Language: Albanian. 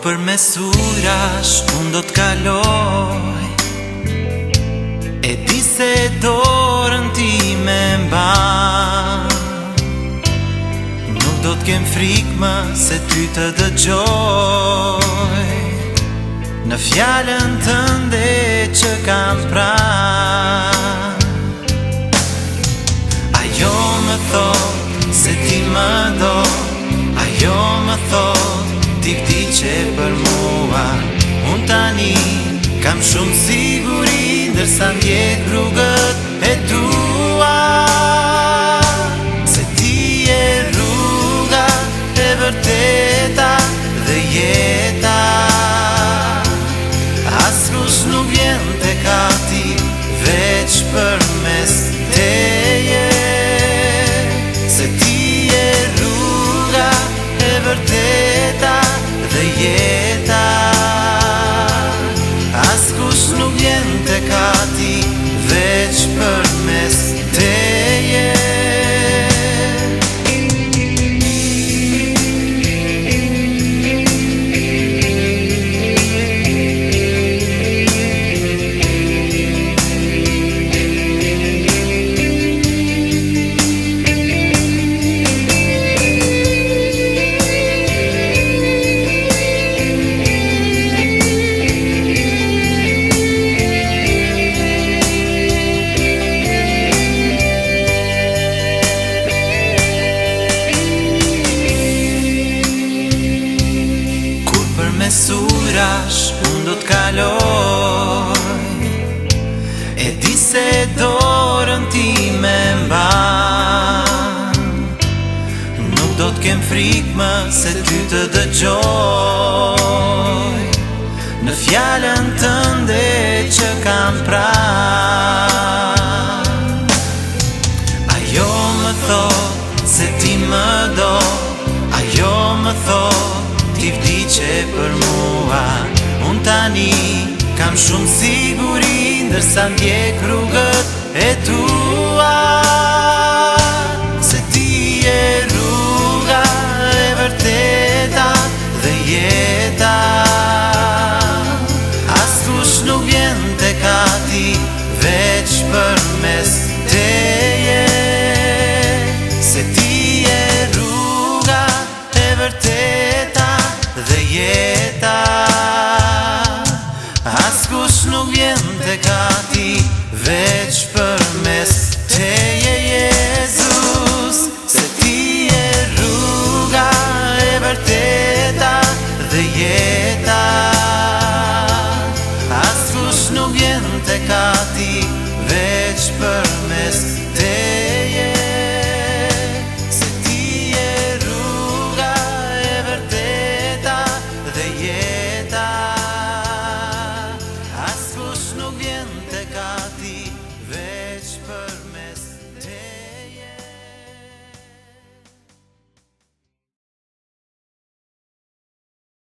për mesurash unë do t'kaloj, e di se dorën ti me mban, nuk do t'kem frikë më se ty të dëgjoj në fjallën tënde që kam pran. Ajo më thot se ti më do, ajo më thot ti vdiqe për mua. Unë tani kam shumë siguri ndërsa ndjek rrugët e tua, se ti e rruga e vërteta dhe jeta. Askush nuk vjen te kati veç për mes teje, se ti e rruga e vërteta dhe jeta. Askush nuk vjen te kati veç për mes teje. Mesurash unë do t'kaloj, e di se dorën ti me mban, nuk do t'kem frikë më se ty të dëgjoj në fjallën tënde që kam pran. Ajo më thot se ti më do, ajo më thot ti vdiqe për mua. Unë tani kam shumë siguri ndërsa ndjek rrugët e tua, se ti e rruga e vërteta dhe jeta. Askush nuk vjen te kati veç për mes teje, se ti e rruga e vërteta dhe jeta. Askush nuk vjen te kati veç për mes teje, Jezus, se ti e rruga e vërteta dhe jeta. Askush nuk vjen te kati veç për mes teje, se ti e rruga e vërteta dhe jeta.